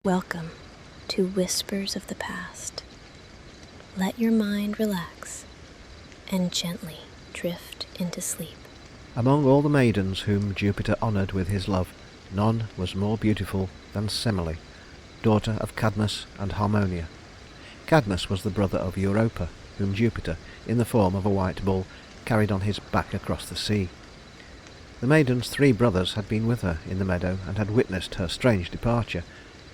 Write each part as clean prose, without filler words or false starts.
Welcome to Whispers of the Past. Let your mind relax and gently drift into sleep. Among all the maidens whom Jupiter honoured with his love, none was more beautiful than Semele, daughter of Cadmus and Harmonia. Cadmus was the brother of Europa, whom Jupiter, in the form of a white bull, carried on his back across the sea. The maiden's 3 brothers had been with her in the meadow and had witnessed her strange departure,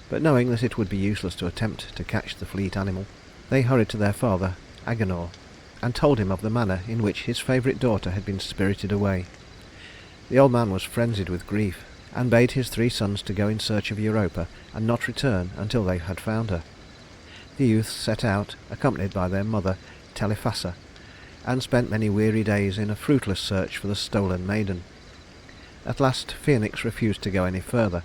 but knowing that it would be useless to attempt to catch the fleet animal, they hurried to their father Agenor, and told him of the manner in which his favourite daughter had been spirited away. The old man was frenzied with grief, and bade his 3 sons to go in search of Europa and not return until they had found her. The youths set out, accompanied by their mother Telephassa, and spent many weary days in a fruitless search for the stolen maiden. At last Phoenix refused to go any further,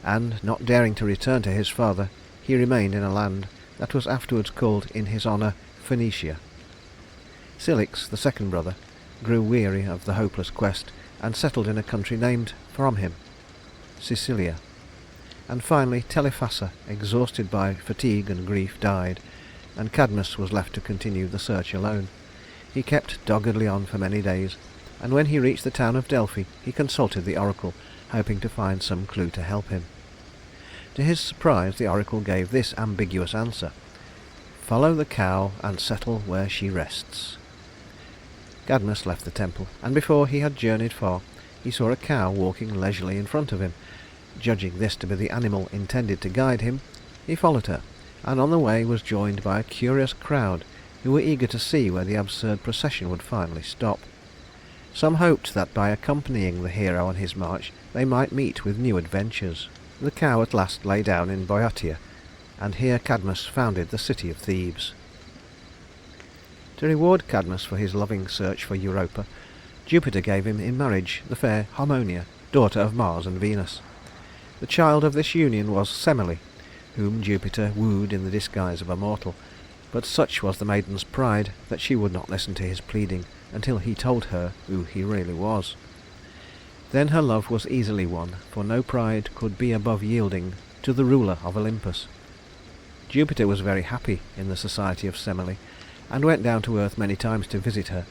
and, not daring to return to his father, he remained in a land that was afterwards called in his honour Phoenicia. Cilix, the second brother, grew weary of the hopeless quest, and settled in a country named from him, Sicilia. And finally Telephassa, exhausted by fatigue and grief, died, and Cadmus was left to continue the search alone. He kept doggedly on for many days, and when he reached the town of Delphi he consulted the oracle, hoping to find some clue to help him. To his surprise the oracle gave this ambiguous answer: "Follow the cow and settle where she rests." Cadmus left the temple, and before he had journeyed far he saw a cow walking leisurely in front of him. Judging this to be the animal intended to guide him, he followed her, and on the way was joined by a curious crowd who were eager to see where the absurd procession would finally stop. Some hoped that by accompanying the hero on his march they might meet with new adventures. The cow at last lay down in Boeotia, and here Cadmus founded the city of Thebes. To reward Cadmus for his loving search for Europa, Jupiter gave him in marriage the fair Harmonia, daughter of Mars and Venus. The child of this union was Semele, whom Jupiter wooed in the disguise of a mortal, but such was the maiden's pride that she would not listen to his pleading until he told her who he really was. Then her love was easily won, for no pride could be above yielding to the ruler of Olympus. Jupiter was very happy in the society of Semele, and went down to earth many times to visit her,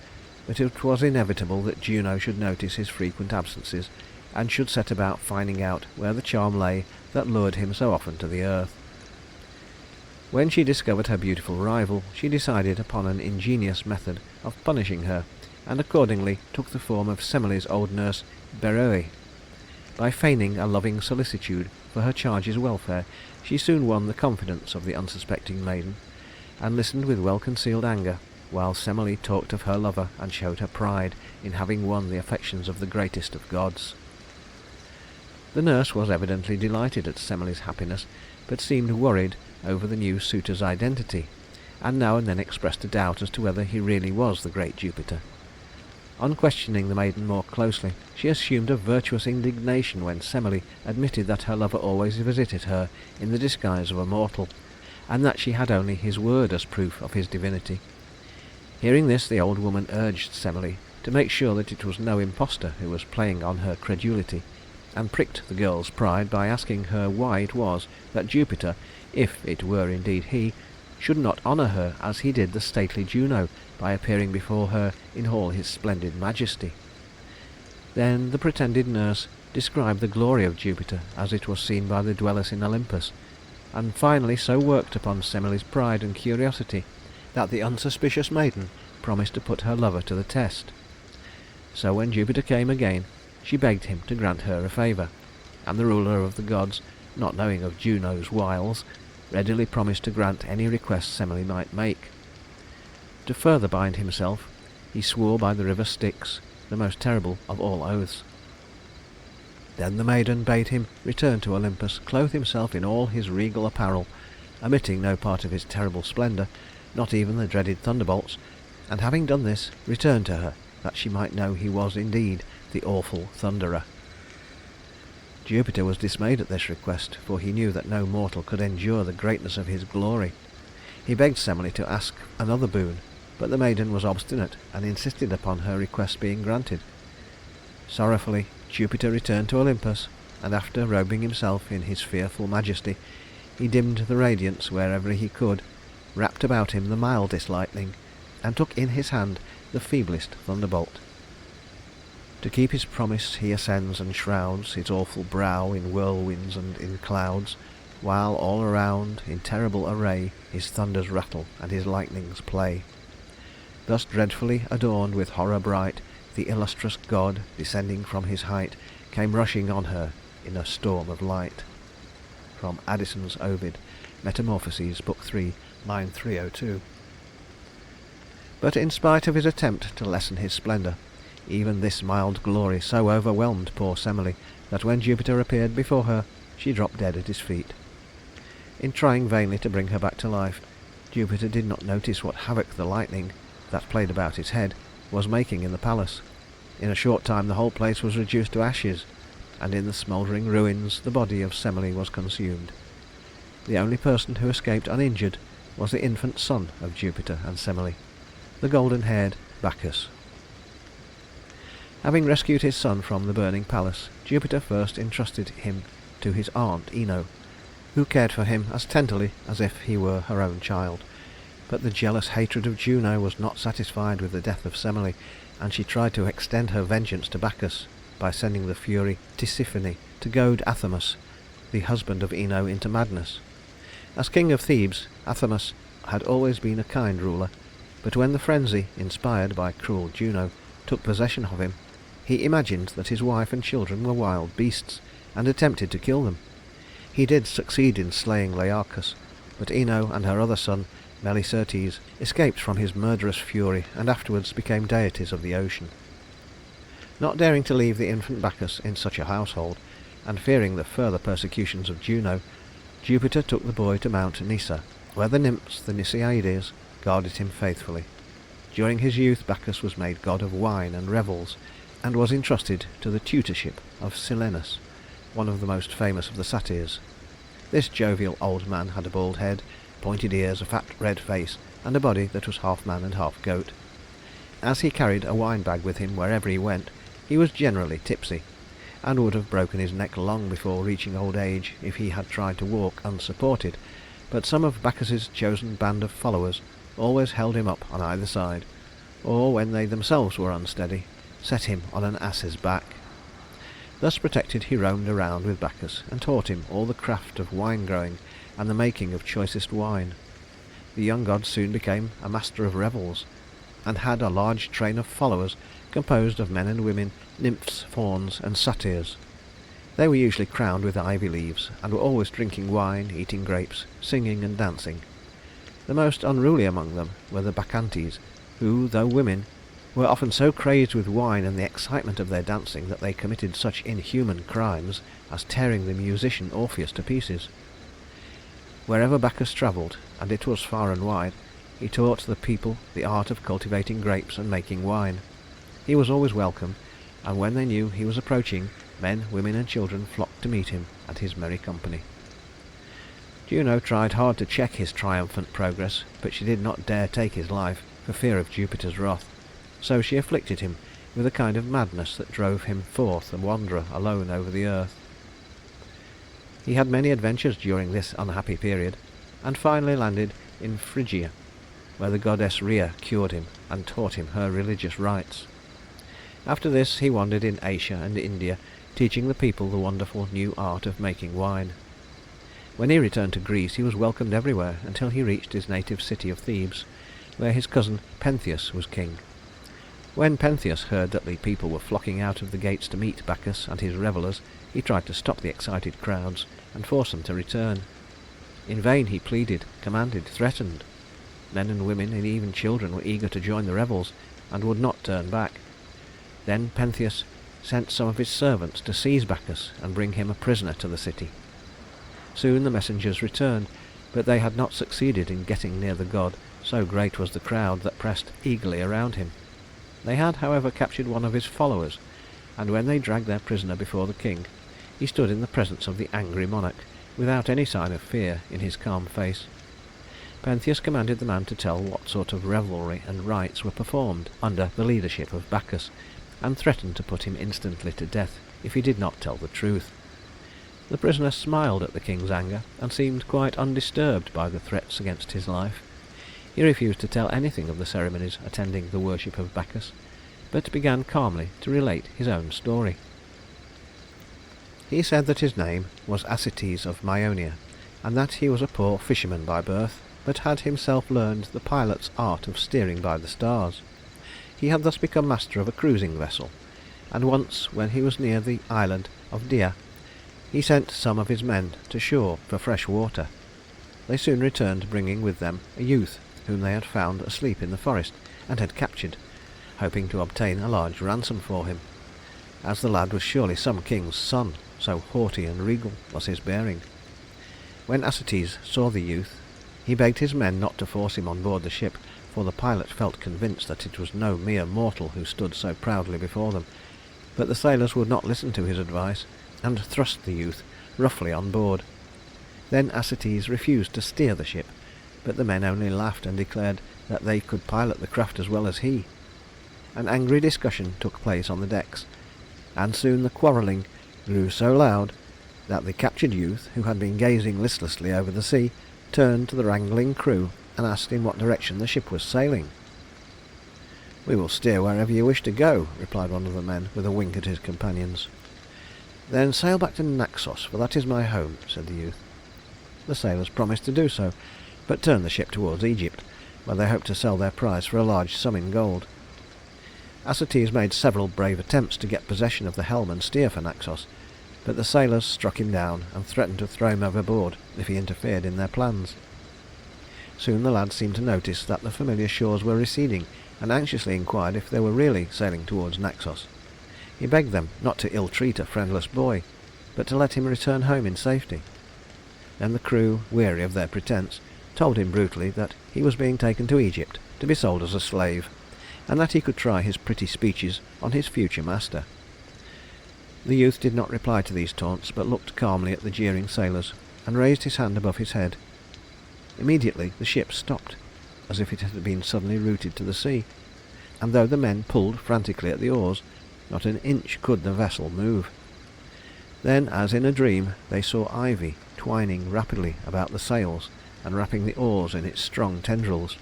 but it was inevitable that Juno should notice his frequent absences, and should set about finding out where the charm lay that lured him so often to the earth. When she discovered her beautiful rival, she decided upon an ingenious method of punishing her, and accordingly took the form of Semele's old nurse Beroe. By feigning a loving solicitude for her charge's welfare, she soon won the confidence of the unsuspecting maiden, and listened with well-concealed anger while Semele talked of her lover and showed her pride in having won the affections of the greatest of gods. The nurse was evidently delighted at Semele's happiness, but seemed worried over the new suitor's identity, and now and then expressed a doubt as to whether he really was the great Jupiter. On questioning the maiden more closely, she assumed a virtuous indignation when Semele admitted that her lover always visited her in the disguise of a mortal, and that she had only his word as proof of his divinity. Hearing this, the old woman urged Semele to make sure that it was no impostor who was playing on her credulity, and pricked the girl's pride by asking her why it was that Jupiter, if it were indeed he, should not honour her as he did the stately Juno by appearing before her in all his splendid majesty. Then the pretended nurse described the glory of Jupiter as it was seen by the dwellers in Olympus, and finally so worked upon Semele's pride and curiosity that the unsuspicious maiden promised to put her lover to the test. So when Jupiter came again, she begged him to grant her a favour, and the ruler of the gods, not knowing of Juno's wiles, readily promised to grant any request Semele might make. To further bind himself, he swore by the river Styx, the most terrible of all oaths. Then the maiden bade him return to Olympus, clothe himself in all his regal apparel, omitting no part of his terrible splendour, not even the dreaded thunderbolts, and having done this, return to her, that she might know he was indeed the awful Thunderer. Jupiter was dismayed at this request, for he knew that no mortal could endure the greatness of his glory. He begged Semele to ask another boon, but the maiden was obstinate and insisted upon her request being granted. Sorrowfully Jupiter returned to Olympus, and after robing himself in his fearful majesty, he dimmed the radiance wherever he could, wrapped about him the mildest lightning, and took in his hand the feeblest thunderbolt. To keep his promise he ascends and shrouds his awful brow in whirlwinds and in clouds, while all around, in terrible array, his thunders rattle and his lightnings play. Thus dreadfully adorned with horror bright, the illustrious god, descending from his height, came rushing on her in a storm of light. From Addison's Ovid, Metamorphoses, Book 3, line 302. But in spite of his attempt to lessen his splendour, even this mild glory so overwhelmed poor Semele that when Jupiter appeared before her, she dropped dead at his feet. In trying vainly to bring her back to life, Jupiter did not notice what havoc the lightning, that played about his head, was making in the palace. In a short time the whole place was reduced to ashes, and in the smouldering ruins the body of Semele was consumed. The only person who escaped uninjured was the infant son of Jupiter and Semele, the golden-haired Baccus. Having rescued his son from the burning palace, Jupiter first entrusted him to his aunt Ino, who cared for him as tenderly as if he were her own child. But the jealous hatred of Juno was not satisfied with the death of Semele, and she tried to extend her vengeance to Baccus by sending the fury Tisiphone to goad Athamas, the husband of Ino, into madness. As king of Thebes, Athamas had always been a kind ruler, but when the frenzy, inspired by cruel Juno, took possession of him, he imagined that his wife and children were wild beasts, and attempted to kill them. He did succeed in slaying Laarcus, but Ino and her other son, Melicertes, escaped from his murderous fury and afterwards became deities of the ocean. Not daring to leave the infant Baccus in such a household, and fearing the further persecutions of Juno, Jupiter took the boy to Mount Nysa, where the Nymphs, the Nysiades, guarded him faithfully. During his youth Baccus was made god of wine and revels, and was entrusted to the tutorship of Silenus, one of the most famous of the satyrs. This jovial old man had a bald head, pointed ears, a fat red face, and a body that was half man and half goat. As he carried a wine bag with him wherever he went, he was generally tipsy, and would have broken his neck long before reaching old age if he had tried to walk unsupported, but some of Baccus's chosen band of followers always held him up on either side, or, when they themselves were unsteady, set him on an ass's back. Thus protected he roamed around with Baccus, and taught him all the craft of wine-growing and the making of choicest wine. The young god soon became a master of revels, and had a large train of followers composed of men and women, nymphs, fauns, and satyrs. They were usually crowned with ivy leaves, and were always drinking wine, eating grapes, singing and dancing. The most unruly among them were the Bacchantes, who, though women, were often so crazed with wine and the excitement of their dancing that they committed such inhuman crimes as tearing the musician Orpheus to pieces. Wherever Baccus travelled, and it was far and wide, he taught the people the art of cultivating grapes and making wine. He was always welcome, and when they knew he was approaching, men, women, and children flocked to meet him and his merry company. Juno tried hard to check his triumphant progress, but she did not dare take his life for fear of Jupiter's wrath, so she afflicted him with a kind of madness that drove him forth a wanderer alone over the earth. He had many adventures during this unhappy period, and finally landed in Phrygia, where the goddess Rhea cured him and taught him her religious rites. After this he wandered in Asia and India, teaching the people the wonderful new art of making wine. When he returned to Greece he was welcomed everywhere until he reached his native city of Thebes, where his cousin Pentheus was king. When Pentheus heard that the people were flocking out of the gates to meet Baccus and his revellers, he tried to stop the excited crowds and force them to return. In vain he pleaded, commanded, threatened. Men and women and even children were eager to join the revels, and would not turn back. Then Pentheus sent some of his servants to seize Baccus and bring him a prisoner to the city. Soon the messengers returned, but they had not succeeded in getting near the god, so great was the crowd that pressed eagerly around him. They had, however, captured one of his followers, and when they dragged their prisoner before the king, he stood in the presence of the angry monarch, without any sign of fear in his calm face. Pentheus commanded the man to tell what sort of revelry and rites were performed under the leadership of Baccus, and threatened to put him instantly to death if he did not tell the truth. The prisoner smiled at the king's anger, and seemed quite undisturbed by the threats against his life. He refused to tell anything of the ceremonies attending the worship of Baccus, but began calmly to relate his own story. He said that his name was Acetes of Maeonia, and that he was a poor fisherman by birth, but had himself learned the pilot's art of steering by the stars. He had thus become master of a cruising vessel, and once, when he was near the island of Dia, he sent some of his men to shore for fresh water. They soon returned, bringing with them a youth whom they had found asleep in the forest and had captured, hoping to obtain a large ransom for him, as the lad was surely some king's son, so haughty and regal was his bearing. When Acetes saw the youth, he begged his men not to force him on board the ship, for the pilot felt convinced that it was no mere mortal who stood so proudly before them. But the sailors would not listen to his advice, and thrust the youth roughly on board. Then Acetes refused to steer the ship, but the men only laughed and declared that they could pilot the craft as well as he. An angry discussion took place on the decks, and soon the quarrelling grew so loud that the captured youth, who had been gazing listlessly over the sea, turned to the wrangling crew and asked in what direction the ship was sailing. "We will steer wherever you wish to go," replied one of the men, with a wink at his companions. "Then sail back to Naxos, for that is my home," said the youth. The sailors promised to do so, but turned the ship towards Egypt, where they hoped to sell their prize for a large sum in gold. Acetes made several brave attempts to get possession of the helm and steer for Naxos, but the sailors struck him down and threatened to throw him overboard if he interfered in their plans. Soon the lad seemed to notice that the familiar shores were receding, and anxiously inquired if they were really sailing towards Naxos. He begged them not to ill-treat a friendless boy, but to let him return home in safety. Then the crew, weary of their pretence, told him brutally that he was being taken to Egypt to be sold as a slave, and that he could try his pretty speeches on his future master. The youth did not reply to these taunts, but looked calmly at the jeering sailors, and raised his hand above his head. Immediately the ship stopped, as if it had been suddenly rooted to the sea, and though the men pulled frantically at the oars, not an inch could the vessel move. Then, as in a dream, they saw ivy twining rapidly about the sails and wrapping the oars in its strong tendrils.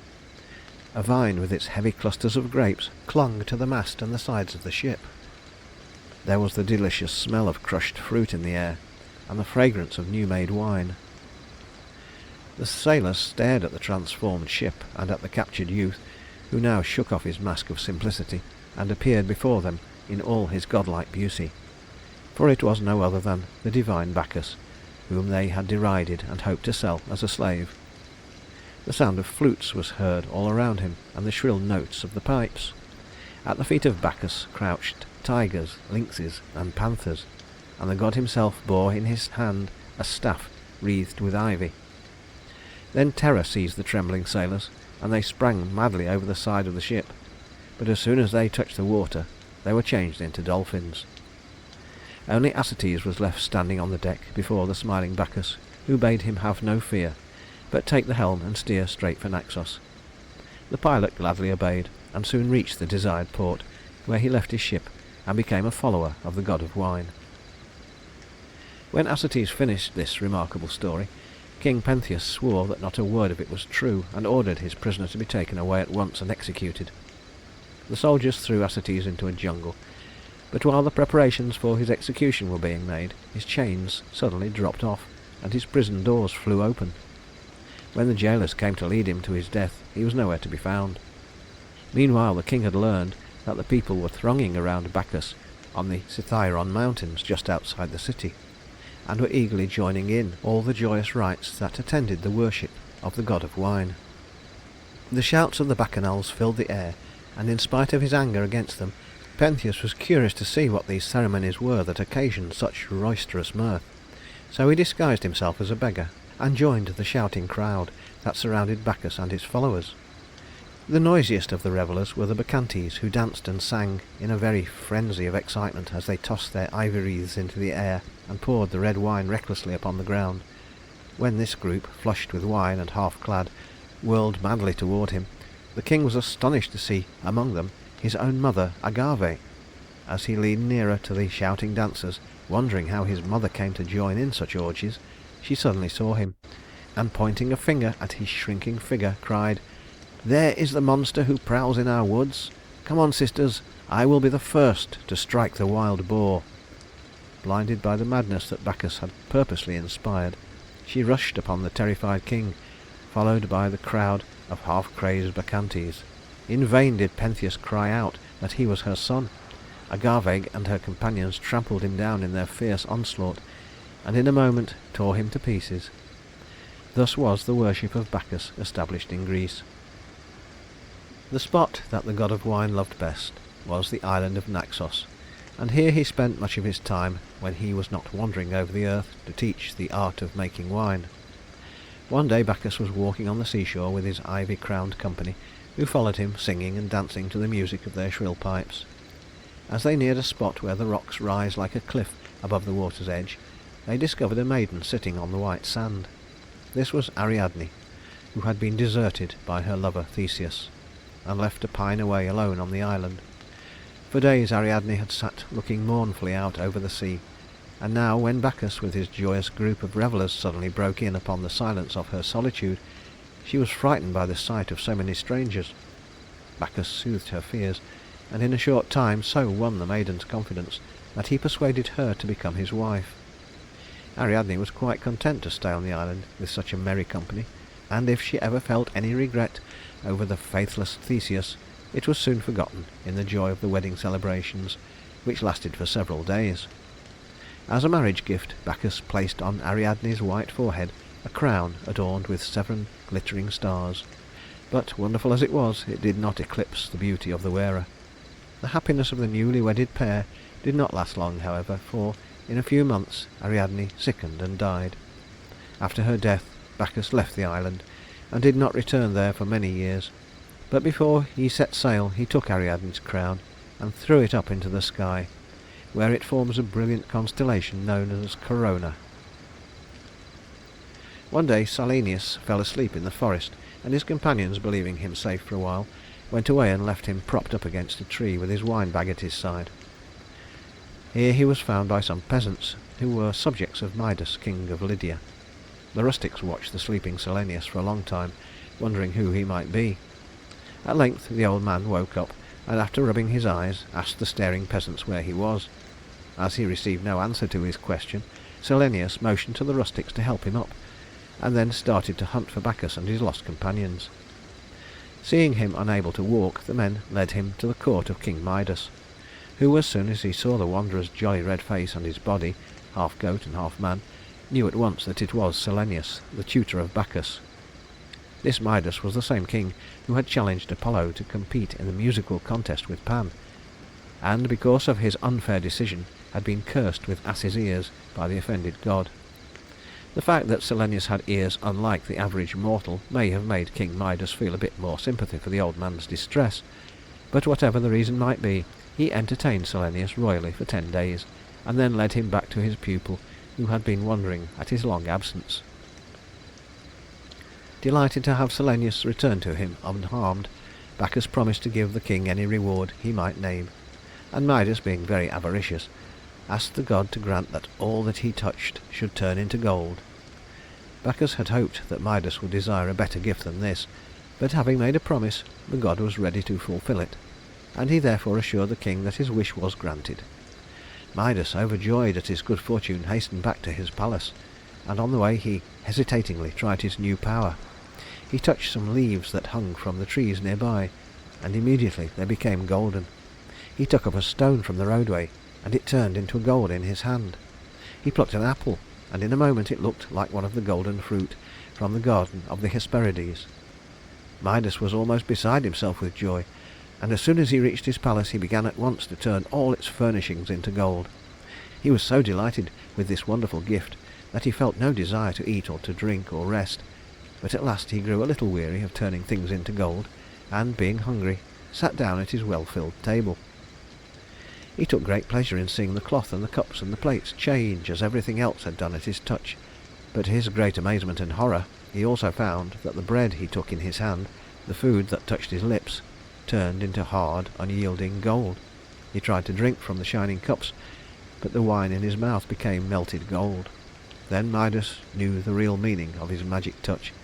A vine with its heavy clusters of grapes clung to the mast and the sides of the ship. There was the delicious smell of crushed fruit in the air, and the fragrance of new-made wine. The sailors stared at the transformed ship and at the captured youth, who now shook off his mask of simplicity and appeared before them in all his godlike beauty, for it was no other than the divine Baccus, whom they had derided and hoped to sell as a slave. The sound of flutes was heard all around him, and the shrill notes of the pipes. At the feet of Baccus crouched tigers, lynxes, and panthers, and the god himself bore in his hand a staff wreathed with ivy. Then terror seized the trembling sailors, and they sprang madly over the side of the ship, but as soon as they touched the water they were changed into dolphins. Only Acetes was left standing on the deck before the smiling Baccus, who bade him have no fear, but take the helm and steer straight for Naxos. The pilot gladly obeyed, and soon reached the desired port, where he left his ship and became a follower of the god of wine. When Acetes finished this remarkable story, King Pentheus swore that not a word of it was true, and ordered his prisoner to be taken away at once and executed. The soldiers threw Acetes into a jungle, but while the preparations for his execution were being made, his chains suddenly dropped off, and his prison doors flew open. When the jailers came to lead him to his death, he was nowhere to be found. Meanwhile the king had learned that the people were thronging around Baccus on the Cithaeron mountains just outside the city, and were eagerly joining in all the joyous rites that attended the worship of the god of wine. The shouts of the Bacchanals filled the air, and in spite of his anger against them, Pentheus was curious to see what these ceremonies were that occasioned such roisterous mirth. So he disguised himself as a beggar, and joined the shouting crowd that surrounded Baccus and his followers. The noisiest of the revellers were the Bacchantes, who danced and sang in a very frenzy of excitement as they tossed their ivy wreaths into the air and poured the red wine recklessly upon the ground. When this group, flushed with wine and half-clad, whirled madly toward him, the king was astonished to see among them his own mother Agave. as he leaned nearer to the shouting dancers, wondering how his mother came to join in such orgies, she suddenly saw him, and pointing a finger at his shrinking figure, cried, "There is the monster who prowls in our woods. Come on, sisters, I will be the first to strike the wild boar." Blinded by the madness that Baccus had purposely inspired, she rushed upon the terrified king, followed by the crowd of half-crazed Bacchantes. In vain did Pentheus cry out that he was her son. Agave and her companions trampled him down in their fierce onslaught, and in a moment tore him to pieces. Thus was the worship of Baccus established in Greece. The spot that the god of wine loved best was the island of Naxos, and here he spent much of his time when he was not wandering over the earth to teach the art of making wine. One day Baccus was walking on the seashore with his ivy-crowned company, who followed him, singing and dancing to the music of their shrill pipes. As they neared a spot where the rocks rise like a cliff above the water's edge, they discovered a maiden sitting on the white sand. This was Ariadne, who had been deserted by her lover Theseus, and left to pine away alone on the island. For days Ariadne had sat looking mournfully out over the sea, and now when Baccus with his joyous group of revellers suddenly broke in upon the silence of her solitude, she was frightened by the sight of so many strangers. Baccus soothed her fears, and in a short time so won the maiden's confidence that he persuaded her to become his wife. Ariadne was quite content to stay on the island with such a merry company, and if she ever felt any regret over the faithless Theseus, it was soon forgotten in the joy of the wedding celebrations, which lasted for several days. As a marriage gift, Baccus placed on Ariadne's white forehead a crown adorned with 7 glittering stars, but wonderful as it was, it did not eclipse the beauty of the wearer. The happiness of the newly wedded pair did not last long, however, for in a few months Ariadne sickened and died. After her death, Baccus left the island, and did not return there for many years. But before he set sail he took Ariadne's crown and threw it up into the sky, where it forms a brilliant constellation known as Corona. One day Silenus fell asleep in the forest, and his companions, believing him safe for a while, went away and left him propped up against a tree with his wine bag at his side. Here he was found by some peasants, who were subjects of Midas, king of Lydia. The rustics watched the sleeping Silenus for a long time, wondering who he might be. At length the old man woke up, and after rubbing his eyes, asked the staring peasants where he was. As he received no answer to his question, Silenus motioned to the rustics to help him up, and then started to hunt for Baccus and his lost companions. Seeing him unable to walk, the men led him to the court of King Midas, who, as soon as he saw the wanderer's jolly red face and his body, half goat and half man, knew at once that it was Silenus, the tutor of Baccus. This Midas was the same king who had challenged Apollo to compete in the musical contest with Pan, and because of his unfair decision had been cursed with ass's ears by the offended god. The fact that Silenus had ears unlike the average mortal may have made King Midas feel a bit more sympathy for the old man's distress, but whatever the reason might be, he entertained Silenus royally for 10 days, and then led him back to his pupil, who had been wondering at his long absence. Delighted to have Silenus return to him unharmed, Baccus promised to give the king any reward he might name, and Midas, being very avaricious, asked the god to grant that all that he touched should turn into gold. Baccus had hoped that Midas would desire a better gift than this, but having made a promise, the god was ready to fulfill it, and he therefore assured the king that his wish was granted. Midas, overjoyed at his good fortune, hastened back to his palace, and on the way he hesitatingly tried his new power. He touched some leaves that hung from the trees nearby, and immediately they became golden. He took up a stone from the roadway, and it turned into gold in his hand. He plucked an apple, and in a moment it looked like one of the golden fruit from the garden of the Hesperides. Midas was almost beside himself with joy, and as soon as he reached his palace he began at once to turn all its furnishings into gold. He was so delighted with this wonderful gift that he felt no desire to eat or to drink or rest, but at last he grew a little weary of turning things into gold, and, being hungry, sat down at his well-filled table. He took great pleasure in seeing the cloth and the cups and the plates change as everything else had done at his touch, but to his great amazement and horror he also found that the bread he took in his hand, the food that touched his lips, turned into hard, unyielding gold. He tried to drink from the shining cups, but the wine in his mouth became melted gold. Then Midas knew the real meaning of his magic touch,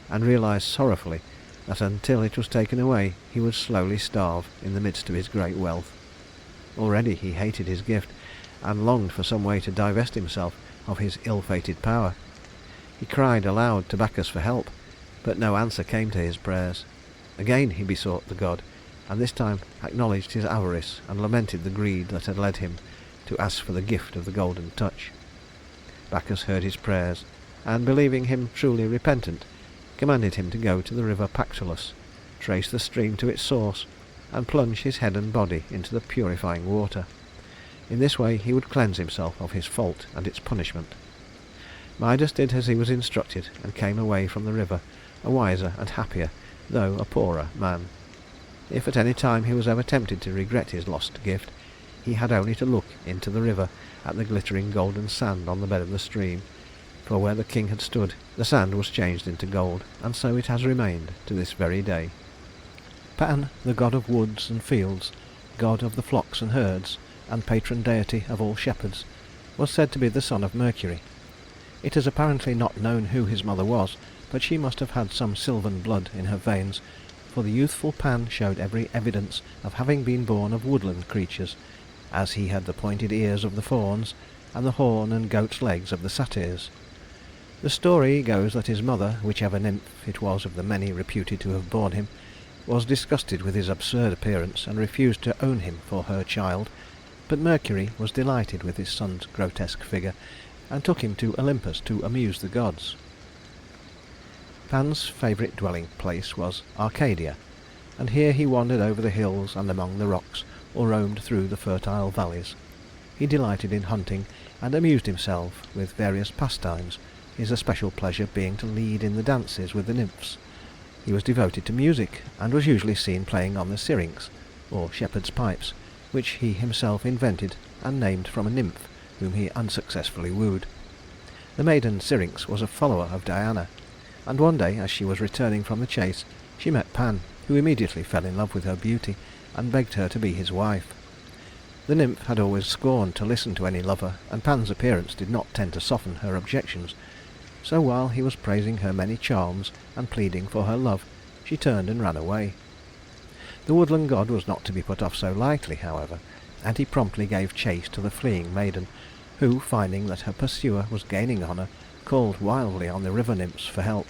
and realized sorrowfully that until it was taken away he would slowly starve in the midst of his great wealth. Already he hated his gift, and longed for some way to divest himself of his ill-fated power. He cried aloud to Baccus for help, but no answer came to his prayers. Again he besought the god, and this time acknowledged his avarice and lamented the greed that had led him to ask for the gift of the golden touch. Baccus heard his prayers, and believing him truly repentant, commanded him to go to the river Pactolus, trace the stream to its source, and plunge his head and body into the purifying water. In this way he would cleanse himself of his fault and its punishment. Midas did as he was instructed, and came away from the river a wiser and happier, though a poorer man. If at any time he was ever tempted to regret his lost gift, he had only to look into the river at the glittering golden sand on the bed of the stream, for where the king had stood the sand was changed into gold, and so it has remained to this very day. Pan, the god of woods and fields, god of the flocks and herds, and patron deity of all shepherds, was said to be the son of Mercury. It is apparently not known who his mother was, but she must have had some sylvan blood in her veins, for the youthful Pan showed every evidence of having been born of woodland creatures, as he had the pointed ears of the fauns, and the horn and goat's legs of the satyrs. The story goes that his mother, whichever nymph it was of the many reputed to have borne him, was disgusted with his absurd appearance and refused to own him for her child, but Mercury was delighted with his son's grotesque figure, and took him to Olympus to amuse the gods. Pan's favourite dwelling place was Arcadia, and here he wandered over the hills and among the rocks, or roamed through the fertile valleys. He delighted in hunting, and amused himself with various pastimes, his especial pleasure being to lead in the dances with the nymphs. He was devoted to music, and was usually seen playing on the syrinx, or shepherd's pipes, which he himself invented and named from a nymph whom he unsuccessfully wooed. The maiden Syrinx was a follower of Diana, and one day, as she was returning from the chase, she met Pan, who immediately fell in love with her beauty, and begged her to be his wife. The nymph had always scorned to listen to any lover, and Pan's appearance did not tend to soften her objections, so while he was praising her many charms and pleading for her love, she turned and ran away. The woodland god was not to be put off so lightly, however, and he promptly gave chase to the fleeing maiden, who, finding that her pursuer was gaining on her, called wildly on the river nymphs for help.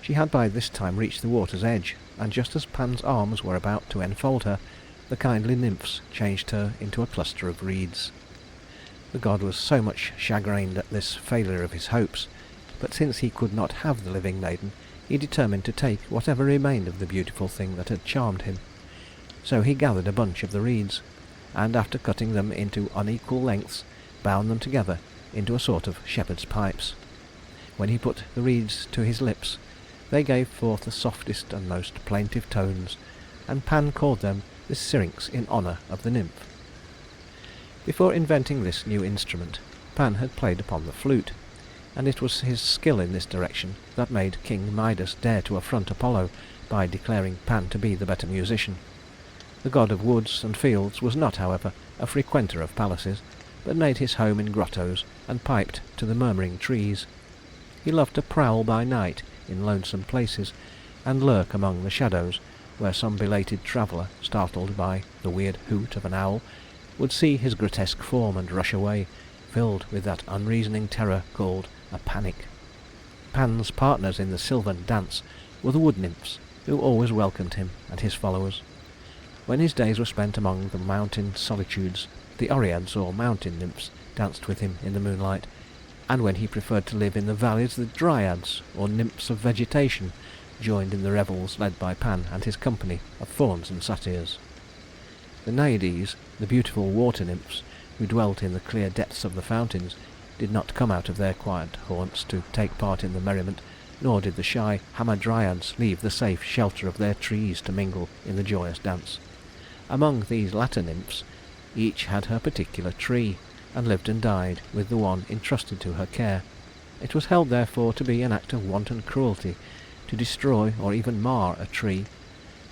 She had by this time reached the water's edge, and just as Pan's arms were about to enfold her, the kindly nymphs changed her into a cluster of reeds. The god was so much chagrined at this failure of his hopes, but since he could not have the living maiden, he determined to take whatever remained of the beautiful thing that had charmed him. So he gathered a bunch of the reeds, and after cutting them into unequal lengths, bound them together into a sort of shepherd's pipes. When he put the reeds to his lips, they gave forth the softest and most plaintive tones, and Pan called them the syrinx in honour of the nymph. Before inventing this new instrument, Pan had played upon the flute, and it was his skill in this direction that made King Midas dare to affront Apollo by declaring Pan to be the better musician. The god of woods and fields was not, however, a frequenter of palaces, but made his home in grottos and piped to the murmuring trees. He loved to prowl by night in lonesome places, and lurk among the shadows, where some belated traveller, startled by the weird hoot of an owl, would see his grotesque form and rush away, filled with that unreasoning terror called a panic. Pan's partners in the sylvan dance were the wood nymphs, who always welcomed him and his followers. When his days were spent among the mountain solitudes, the Oreads, or mountain nymphs, danced with him in the moonlight, and when he preferred to live in the valleys, the Dryads, or nymphs of vegetation, joined in the revels led by Pan and his company of fauns and satyrs. The Naiades, the beautiful water nymphs, who dwelt in the clear depths of the fountains, did not come out of their quiet haunts to take part in the merriment, nor did the shy Hamadryads leave the safe shelter of their trees to mingle in the joyous dance. Among these latter nymphs, each had her particular tree, and lived and died with the one entrusted to her care. It was held, therefore, to be an act of wanton cruelty to destroy or even mar a tree,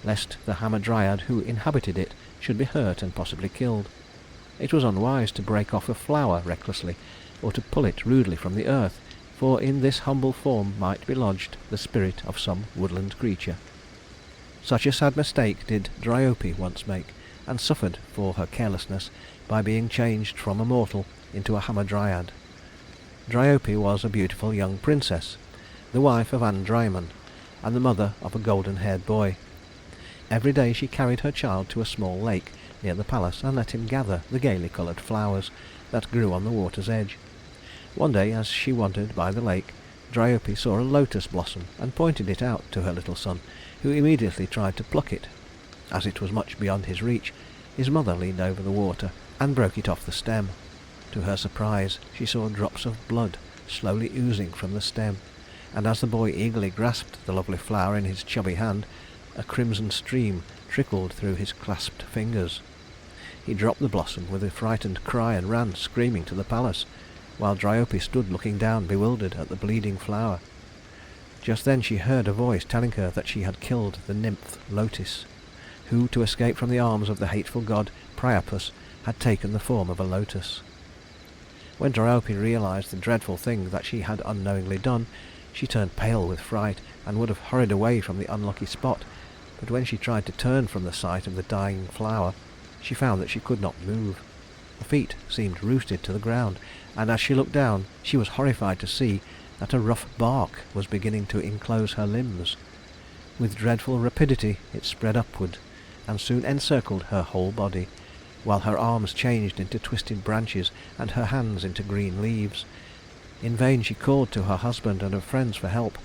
lest the Hamadryad who inhabited it should be hurt and possibly killed. It was unwise to break off a flower recklessly, or to pull it rudely from the earth, for in this humble form might be lodged the spirit of some woodland creature. Such a sad mistake did Dryope once make, and suffered for her carelessness by being changed from a mortal into a Hamadryad. Dryope was a beautiful young princess, the wife of Andrymon, and the mother of a golden-haired boy. Every day she carried her child to a small lake near the palace and let him gather the gaily coloured flowers that grew on the water's edge. One day, as she wandered by the lake, Dryope saw a lotus blossom and pointed it out to her little son, who immediately tried to pluck it. As it was much beyond his reach, his mother leaned over the water and broke it off the stem. To her surprise, she saw drops of blood slowly oozing from the stem, and as the boy eagerly grasped the lovely flower in his chubby hand, a crimson stream trickled through his clasped fingers. He dropped the blossom with a frightened cry and ran screaming to the palace, while Dryope stood looking down bewildered at the bleeding flower. Just then she heard a voice telling her that she had killed the nymph Lotis, who, to escape from the arms of the hateful god Priapus, had taken the form of a lotus. When Dryope realized the dreadful thing that she had unknowingly done, she turned pale with fright and would have hurried away from the unlucky spot, but when she tried to turn from the sight of the dying flower, she found that she could not move. Her feet seemed rooted to the ground, and as she looked down she was horrified to see that a rough bark was beginning to enclose her limbs. With dreadful rapidity it spread upward, and soon encircled her whole body, while her arms changed into twisted branches and her hands into green leaves. In vain she called to her husband and her friends for help.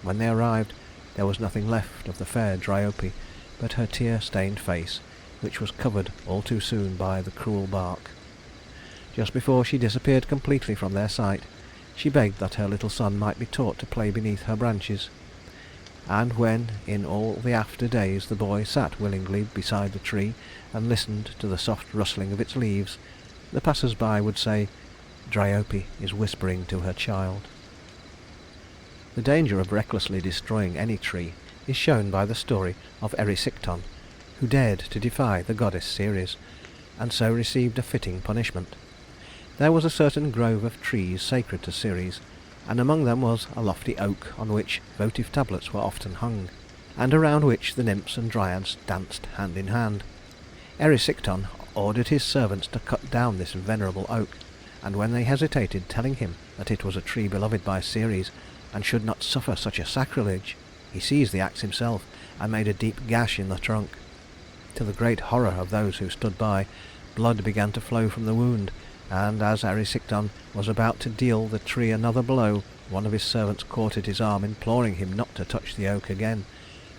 When they arrived, there was nothing left of the fair Dryope but her tear-stained face, which was covered all too soon by the cruel bark. Just before she disappeared completely from their sight, she begged that her little son might be taught to play beneath her branches. And when, in all the after days, the boy sat willingly beside the tree and listened to the soft rustling of its leaves, the passers-by would say, "Dryope is whispering to her child." The danger of recklessly destroying any tree is shown by the story of Erysichthon, who dared to defy the goddess Ceres, and so received a fitting punishment. There was a certain grove of trees sacred to Ceres, and among them was a lofty oak on which votive tablets were often hung, and around which the nymphs and dryads danced hand in hand. Erysichthon ordered his servants to cut down this venerable oak, and when they hesitated, telling him that it was a tree beloved by Ceres and should not suffer such a sacrilege, he seized the axe himself and made a deep gash in the trunk. To the great horror of those who stood by, blood began to flow from the wound, and as Erysichthon was about to deal the tree another blow, one of his servants caught at his arm, imploring him not to touch the oak again,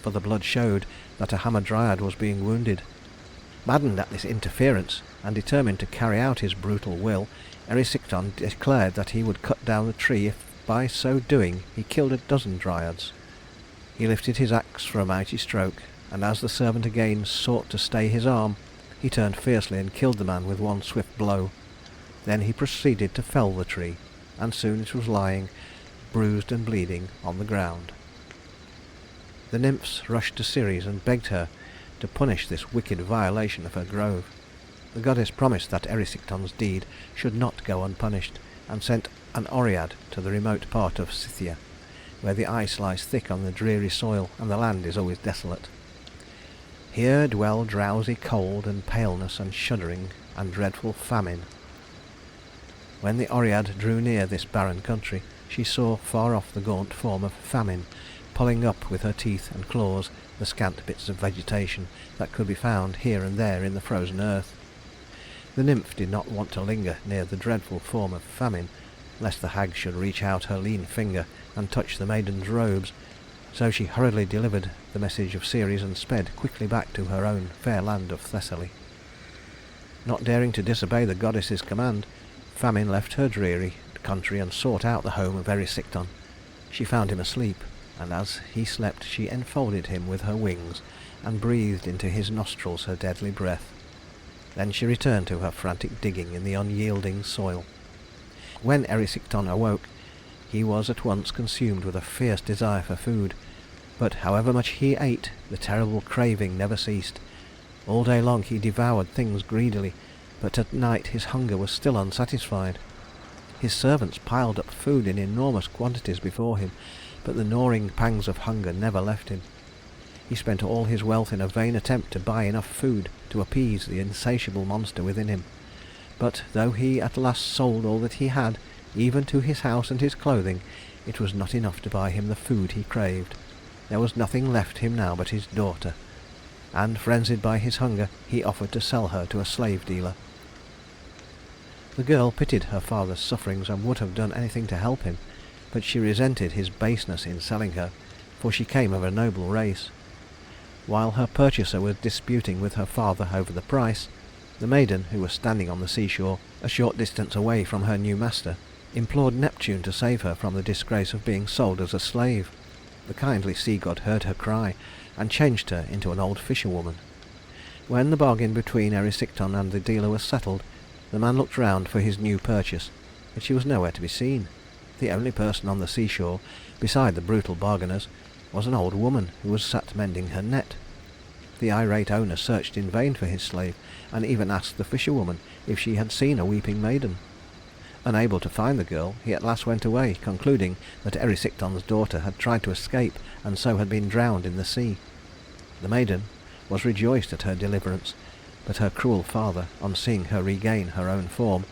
for the blood showed that a Hamadryad was being wounded. Maddened at this interference, and determined to carry out his brutal will, Erysichthon declared that he would cut down the tree if by so doing he killed a dozen dryads. He lifted his axe for a mighty stroke, and as the servant again sought to stay his arm, he turned fiercely and killed the man with one swift blow. Then he proceeded to fell the tree, and soon it was lying, bruised and bleeding, on the ground. The nymphs rushed to Ceres and begged her to punish this wicked violation of her grove. The goddess promised that Erysichthon's deed should not go unpunished, and sent an Oread to the remote part of Scythia, where the ice lies thick on the dreary soil and the land is always desolate. Here dwell drowsy cold and paleness and shuddering and dreadful famine. When the Oread drew near this barren country, she saw far off the gaunt form of Famine, pulling up with her teeth and claws the scant bits of vegetation that could be found here and there in the frozen earth. The nymph did not want to linger near the dreadful form of Famine, lest the hag should reach out her lean finger and touch the maiden's robes, so she hurriedly delivered the message of Ceres and sped quickly back to her own fair land of Thessaly. Not daring to disobey the goddess's command, Famine left her dreary country and sought out the home of Erysichthon. She found him asleep, and as he slept she enfolded him with her wings and breathed into his nostrils her deadly breath. Then she returned to her frantic digging in the unyielding soil. When Erysichthon awoke, he was at once consumed with a fierce desire for food, But however much he ate, the terrible craving never ceased. All day long he devoured things greedily, but at night his hunger was still unsatisfied. His servants piled up food in enormous quantities before him, but the gnawing pangs of hunger never left him. He spent all his wealth in a vain attempt to buy enough food to appease the insatiable monster within him. But though he at last sold all that he had, even to his house and his clothing, it was not enough to buy him the food he craved. There was nothing left him now but his daughter, and, frenzied by his hunger, he offered to sell her to a slave dealer. The girl pitied her father's sufferings and would have done anything to help him, but she resented his baseness in selling her, for she came of a noble race. While her purchaser was disputing with her father over the price, the maiden, who was standing on the seashore a short distance away from her new master, implored Neptune to save her from the disgrace of being sold as a slave. The kindly sea god heard her cry, and changed her into an old fisherwoman. When the bargain between Erysichthon and the dealer was settled, the man looked round for his new purchase, but she was nowhere to be seen. The only person on the seashore, beside the brutal bargainers, was an old woman who was sat mending her net. The irate owner searched in vain for his slave, and even asked the fisherwoman if she had seen a weeping maiden. Unable to find the girl, he at last went away, concluding that Erysichthon's daughter had tried to escape and so had been drowned in the sea. The maiden was rejoiced at her deliverance, but her cruel father, on seeing her regain her own form,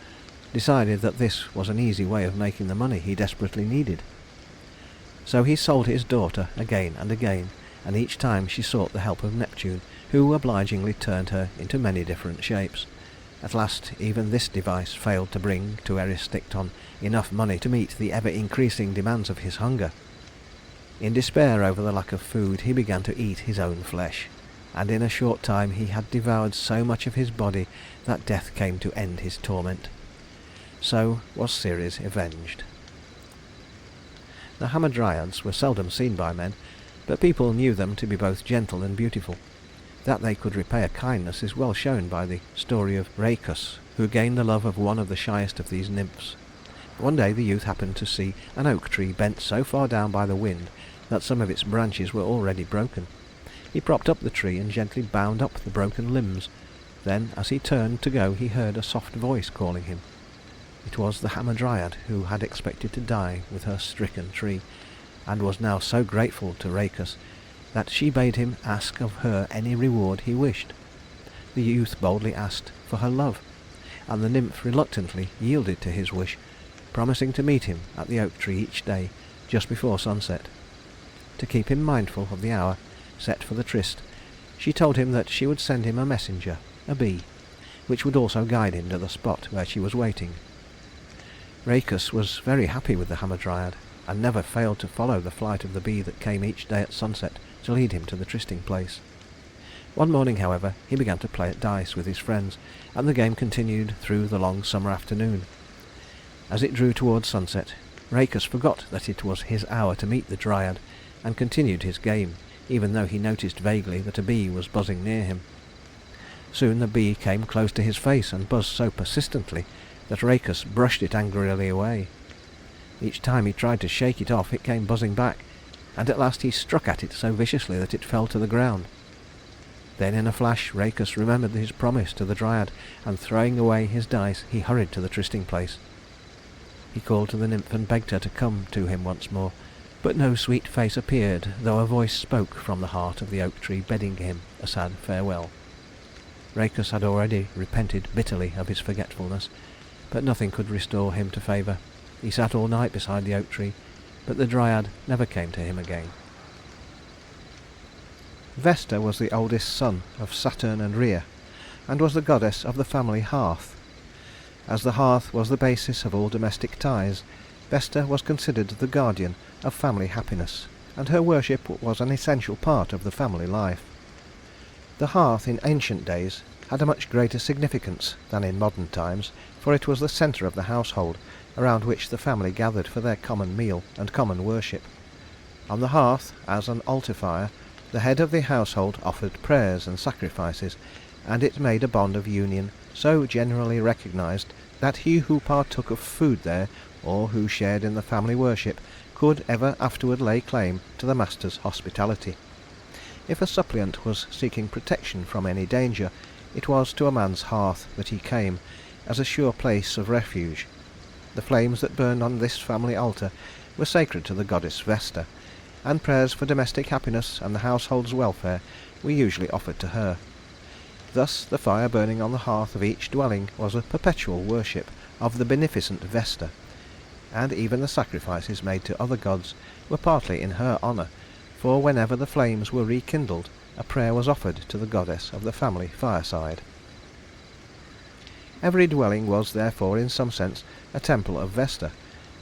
decided that this was an easy way of making the money he desperately needed. So he sold his daughter again and again, and each time she sought the help of Neptune, who obligingly turned her into many different shapes. At last even this device failed to bring to Erysichthon enough money to meet the ever-increasing demands of his hunger. In despair over the lack of food, he began to eat his own flesh, and in a short time he had devoured so much of his body that death came to end his torment. So was Ceres avenged. The Hamadryads were seldom seen by men, but people knew them to be both gentle and beautiful. That they could repay a kindness is well shown by the story of Baccus, who gained the love of one of the shyest of these nymphs. One day the youth happened to see an oak tree bent so far down by the wind that some of its branches were already broken. He propped up the tree and gently bound up the broken limbs. Then, as he turned to go, he heard a soft voice calling him. It was the Hamadryad, who had expected to die with her stricken tree, and was now so grateful to Baccus that she bade him ask of her any reward he wished. The youth boldly asked for her love, and the nymph reluctantly yielded to his wish, promising to meet him at the oak tree each day just before sunset. To keep him mindful of the hour set for the tryst, she told him that she would send him a messenger, a bee, which would also guide him to the spot where she was waiting. Baccus was very happy with the Hamadryad, and never failed to follow the flight of the bee that came each day at sunset to lead him to the trysting place. One morning, however, he began to play at dice with his friends, and the game continued through the long summer afternoon. As it drew towards sunset, Baccus forgot that it was his hour to meet the Dryad, and continued his game, even though he noticed vaguely that a bee was buzzing near him. Soon the bee came close to his face and buzzed so persistently that Baccus brushed it angrily away. Each time he tried to shake it off, it came buzzing back, and at last he struck at it so viciously that it fell to the ground. Then in a flash Baccus remembered his promise to the Dryad, and throwing away his dice he hurried to the trysting place. He called to the nymph and begged her to come to him once more, but no sweet face appeared, though a voice spoke from the heart of the oak tree bidding him a sad farewell. Baccus had already repented bitterly of his forgetfulness, but nothing could restore him to favour. He sat all night beside the oak tree, but the Dryad never came to him again. Vesta was the oldest son of Saturn and Rhea, and was the goddess of the family hearth. As the hearth was the basis of all domestic ties, Vesta was considered the guardian of family happiness, and her worship was an essential part of the family life. The hearth in ancient days had a much greater significance than in modern times, for it was the centre of the household, around which the family gathered for their common meal and common worship. On the hearth, as an altar fire, the head of the household offered prayers and sacrifices, and it made a bond of union so generally recognized that he who partook of food there, or who shared in the family worship, could ever afterward lay claim to the master's hospitality. If a suppliant was seeking protection from any danger, it was to a man's hearth that he came, as a sure place of refuge. The flames that burned on this family altar were sacred to the goddess Vesta, and prayers for domestic happiness and the household's welfare were usually offered to her. Thus the fire burning on the hearth of each dwelling was a perpetual worship of the beneficent Vesta, and even the sacrifices made to other gods were partly in her honour, for whenever the flames were rekindled, a prayer was offered to the goddess of the family fireside. Every dwelling was therefore in some sense a temple of Vesta,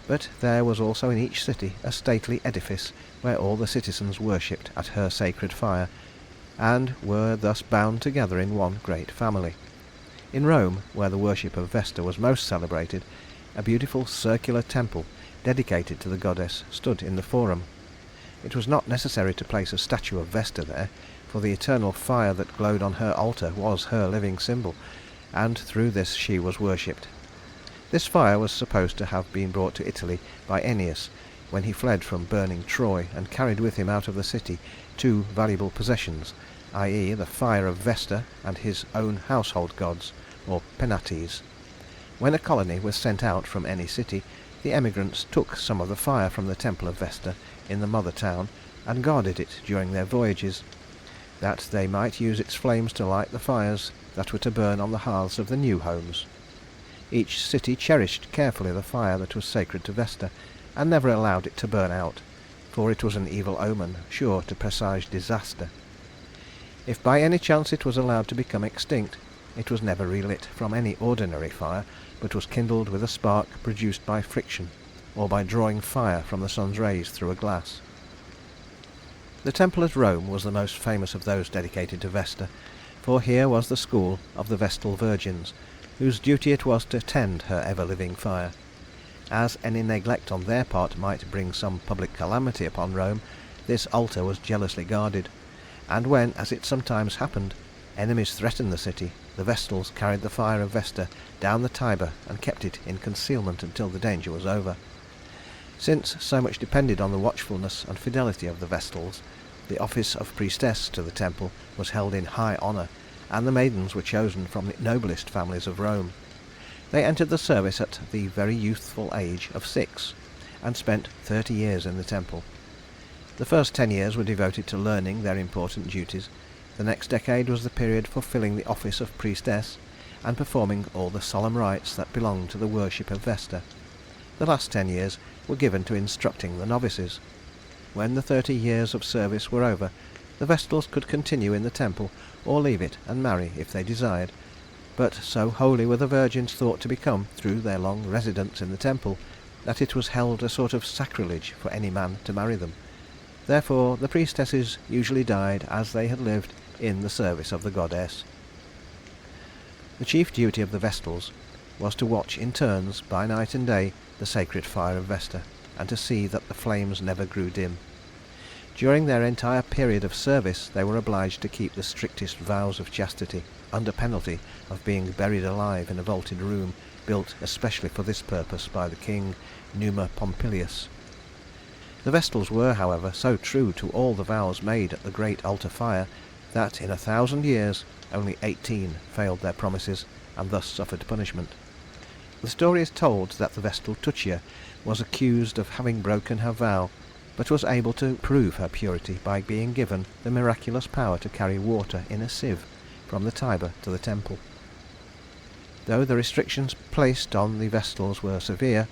but there was also in each city a stately edifice where all the citizens worshipped at her sacred fire, and were thus bound together in one great family. In Rome, where the worship of Vesta was most celebrated, a beautiful circular temple dedicated to the goddess stood in the Forum. It was not necessary to place a statue of Vesta there, for the eternal fire that glowed on her altar was her living symbol, and through this she was worshipped. This fire was supposed to have been brought to Italy by Aeneas when he fled from burning Troy, and carried with him out of the city two valuable possessions, i.e. the fire of Vesta and his own household gods, or Penates. When a colony was sent out from any city, the emigrants took some of the fire from the temple of Vesta in the mother town and guarded it during their voyages, that they might use its flames to light the fires that were to burn on the hearths of the new homes. Each city cherished carefully the fire that was sacred to Vesta, and never allowed it to burn out, for it was an evil omen, sure to presage disaster. If by any chance it was allowed to become extinct, it was never relit from any ordinary fire, but was kindled with a spark produced by friction, or by drawing fire from the sun's rays through a glass. The temple at Rome was the most famous of those dedicated to Vesta, for here was the school of the Vestal virgins, whose duty it was to tend her ever-living fire. As any neglect on their part might bring some public calamity upon Rome, this altar was jealously guarded, and when, as it sometimes happened, enemies threatened the city, the Vestals carried the fire of Vesta down the Tiber and kept it in concealment until the danger was over. Since so much depended on the watchfulness and fidelity of the Vestals, the office of priestess to the temple was held in high honour, and the maidens were chosen from the noblest families of Rome. They entered the service at the very youthful age of 6, and spent 30 years in the temple. The first 10 years were devoted to learning their important duties. The next decade was the period for filling the office of priestess, and performing all the solemn rites that belonged to the worship of Vesta. The last 10 years were given to instructing the novices. When the 30 years of service were over, the Vestals could continue in the temple, or leave it and marry if they desired, but so holy were the virgins thought to become through their long residence in the temple, that it was held a sort of sacrilege for any man to marry them. Therefore the priestesses usually died as they had lived in the service of the goddess. The chief duty of the Vestals was to watch in turns, by night and day, the sacred fire of Vesta, and to see that the flames never grew dim. During their entire period of service they were obliged to keep the strictest vows of chastity, under penalty of being buried alive in a vaulted room built especially for this purpose by the king Numa Pompilius. The Vestals were, however, so true to all the vows made at the great altar fire that in 1,000 years only 18 failed their promises and thus suffered punishment. The story is told that the Vestal Tuccia was accused of having broken her vow, but was able to prove her purity by being given the miraculous power to carry water in a sieve from the Tiber to the temple. Though the restrictions placed on the Vestals were severe,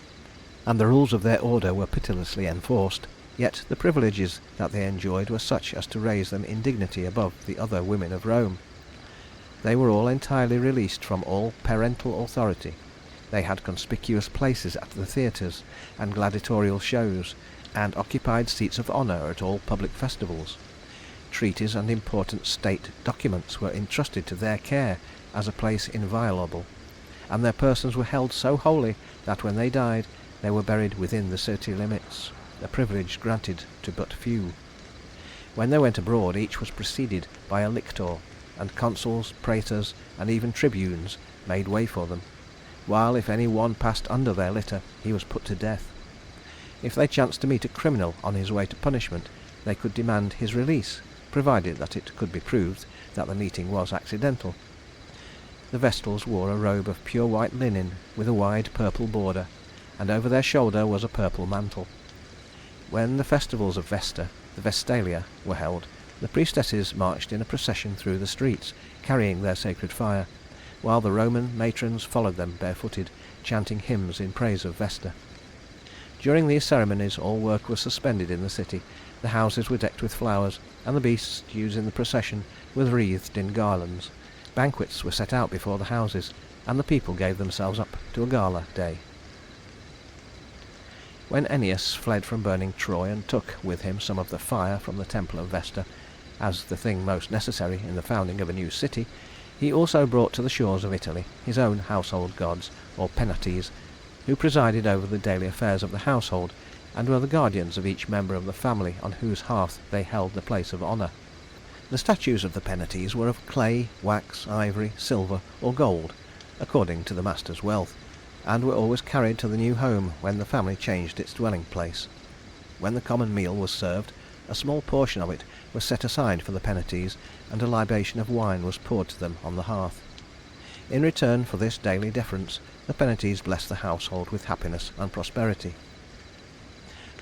and the rules of their order were pitilessly enforced, yet the privileges that they enjoyed were such as to raise them in dignity above the other women of Rome. They were all entirely released from all parental authority. They had conspicuous places at the theatres and gladiatorial shows, and occupied seats of honour at all public festivals. Treaties and important state documents were entrusted to their care as a place inviolable, and their persons were held so holy that when they died they were buried within the city limits, a privilege granted to but few. When they went abroad each was preceded by a lictor, and consuls, praetors, and even tribunes made way for them, while if any one passed under their litter he was put to death. If they chanced to meet a criminal on his way to punishment, they could demand his release, provided that it could be proved that the meeting was accidental. The Vestals wore a robe of pure white linen with a wide purple border, and over their shoulder was a purple mantle. When the festivals of Vesta, the Vestalia, were held, the priestesses marched in a procession through the streets, carrying their sacred fire, while the Roman matrons followed them barefooted, chanting hymns in praise of Vesta. During these ceremonies all work was suspended in the city, the houses were decked with flowers, and the beasts used in the procession were wreathed in garlands. Banquets were set out before the houses, and the people gave themselves up to a gala day. When Aeneas fled from burning Troy and took with him some of the fire from the temple of Vesta, as the thing most necessary in the founding of a new city, he also brought to the shores of Italy his own household gods, or Penates, who presided over the daily affairs of the household, and were the guardians of each member of the family on whose hearth they held the place of honour. The statues of the Penates were of clay, wax, ivory, silver, or gold, according to the master's wealth, and were always carried to the new home when the family changed its dwelling place. When the common meal was served, a small portion of it was set aside for the Penates, and a libation of wine was poured to them on the hearth. In return for this daily deference, the Penates blessed the household with happiness and prosperity.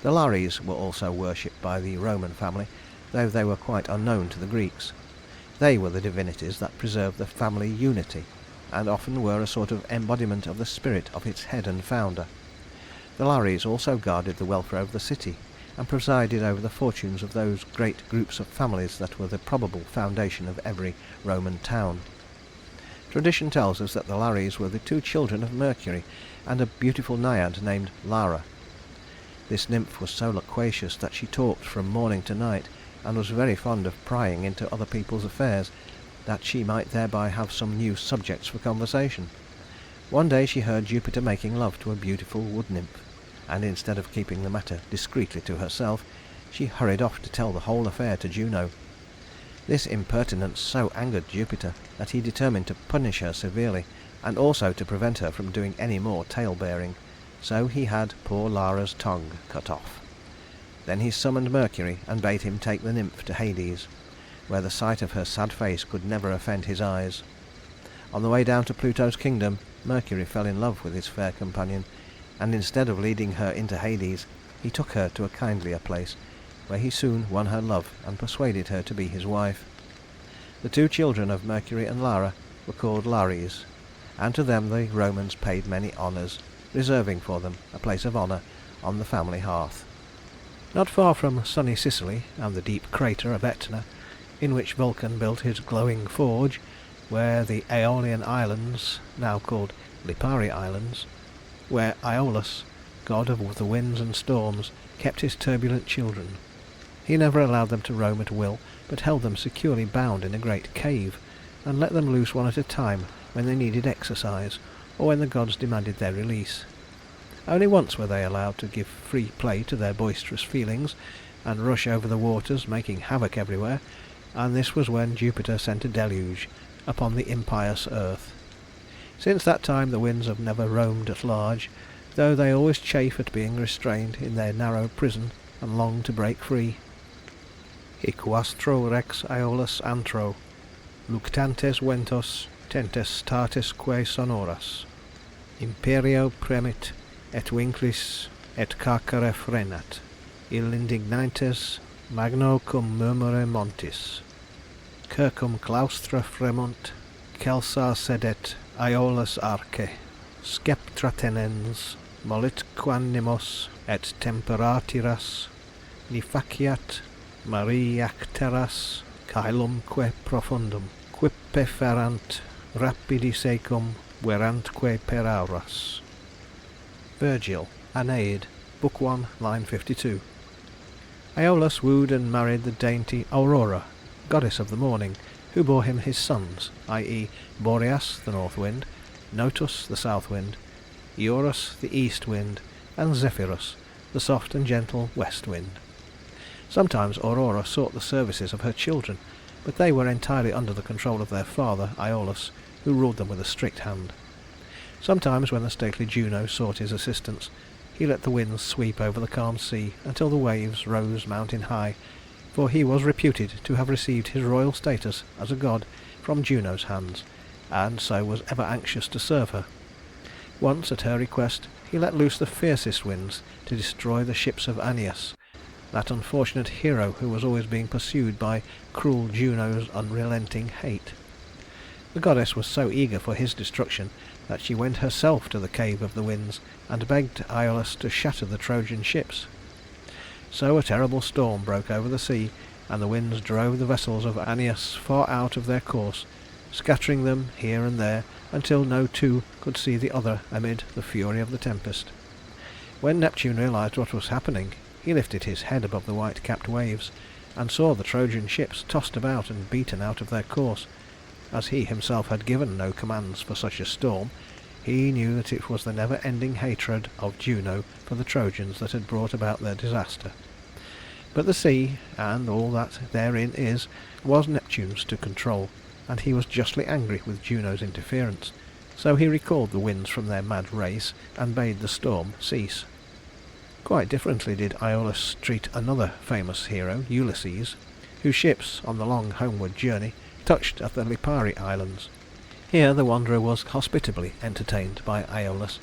The Lares were also worshipped by the Roman family, though they were quite unknown to the Greeks. They were the divinities that preserved the family unity, and often were a sort of embodiment of the spirit of its head and founder. The Lares also guarded the welfare of the city, and presided over the fortunes of those great groups of families that were the probable foundation of every Roman town. Tradition tells us that the Lares were the two children of Mercury and a beautiful naiad named Lara. This nymph was so loquacious that she talked from morning to night, and was very fond of prying into other people's affairs, that she might thereby have some new subjects for conversation. One day she heard Jupiter making love to a beautiful wood nymph, and instead of keeping the matter discreetly to herself, she hurried off to tell the whole affair to Juno. This impertinence so angered Jupiter that he determined to punish her severely, and also to prevent her from doing any more tale-bearing, so he had poor Lara's tongue cut off. Then he summoned Mercury and bade him take the nymph to Hades, where the sight of her sad face could never offend his eyes. On the way down to Pluto's kingdom, Mercury fell in love with his fair companion, and instead of leading her into Hades, he took her to a kindlier place, where he soon won her love and persuaded her to be his wife. The two children of Mercury and Lara were called Lares, and to them the Romans paid many honours, reserving for them a place of honour on the family hearth. Not far from sunny Sicily and the deep crater of Etna, in which Vulcan built his glowing forge, were the Aeolian Islands, now called Lipari Islands, where Aeolus, god of the winds and storms, kept his turbulent children. He never allowed them to roam at will, but held them securely bound in a great cave, and let them loose one at a time when they needed exercise, or when the gods demanded their release. Only once were they allowed to give free play to their boisterous feelings, and rush over the waters, making havoc everywhere, and this was when Jupiter sent a deluge upon the impious earth. Since that time the winds have never roamed at large, though they always chafe at being restrained in their narrow prison, and long to break free. Hic vastro rex Aeolus antro, luctantes ventos, tempestatisque sonoras. Imperio premit, et vinclis, et carcere frenat. Il indignantes magno cum murmure montis. Circum claustra fremunt, celsa sedet Aeolus arce. Sceptra tenens, molit quanimos, et temperatiras, ni faciat Mariacteras caelumque profundum, quippe ferant rapidi secum verantque per auras. Virgil, Aeneid, Book 1, line 52. Aeolus wooed and married the dainty Aurora, goddess of the morning, who bore him his sons, i.e. Boreas, the north wind, Notus, the south wind, Eurus, the east wind, and Zephyrus, the soft and gentle west wind. Sometimes Aurora sought the services of her children, but they were entirely under the control of their father, Aeolus, who ruled them with a strict hand. Sometimes, when the stately Juno sought his assistance, he let the winds sweep over the calm sea until the waves rose mountain high, for he was reputed to have received his royal status as a god from Juno's hands, and so was ever anxious to serve her. Once, at her request, he let loose the fiercest winds to destroy the ships of Aeneas, that unfortunate hero who was always being pursued by cruel Juno's unrelenting hate. The goddess was so eager for his destruction that she went herself to the cave of the winds and begged Iolaus to shatter the Trojan ships. So a terrible storm broke over the sea, and the winds drove the vessels of Aeneas far out of their course, scattering them here and there until no two could see the other amid the fury of the tempest. When Neptune realized what was happening, he lifted his head above the white-capped waves, and saw the Trojan ships tossed about and beaten out of their course. As he himself had given no commands for such a storm, he knew that it was the never-ending hatred of Juno for the Trojans that had brought about their disaster. But the sea, and all that therein is, was Neptune's to control, and he was justly angry with Juno's interference. So he recalled the winds from their mad race and bade the storm cease. Quite differently did Iolaus treat another famous hero, Ulysses, whose ships, on the long homeward journey, touched at the Lipari Islands. Here the wanderer was hospitably entertained by Iolaus,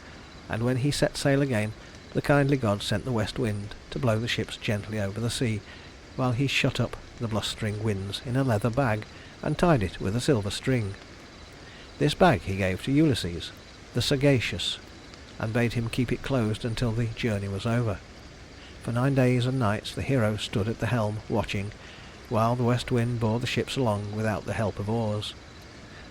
and when he set sail again, the kindly god sent the west wind to blow the ships gently over the sea, while he shut up the blustering winds in a leather bag and tied it with a silver string. This bag he gave to Ulysses, the sagacious, and bade him keep it closed until the journey was over. For 9 days and nights the hero stood at the helm watching, while the west wind bore the ships along without the help of oars.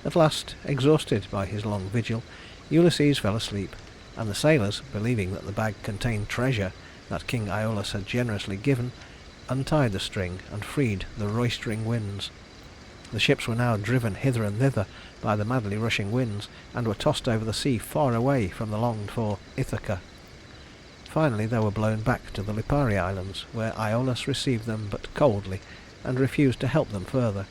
At last, exhausted by his long vigil, Ulysses fell asleep, and the sailors, believing that the bag contained treasure that King Iolaus had generously given, untied the string and freed the roistering winds. The ships were now driven hither and thither by the madly rushing winds, and were tossed over the sea far away from the longed-for Ithaca. Finally they were blown back to the Lipari Islands, where Iolaus received them but coldly, and refused to help them further.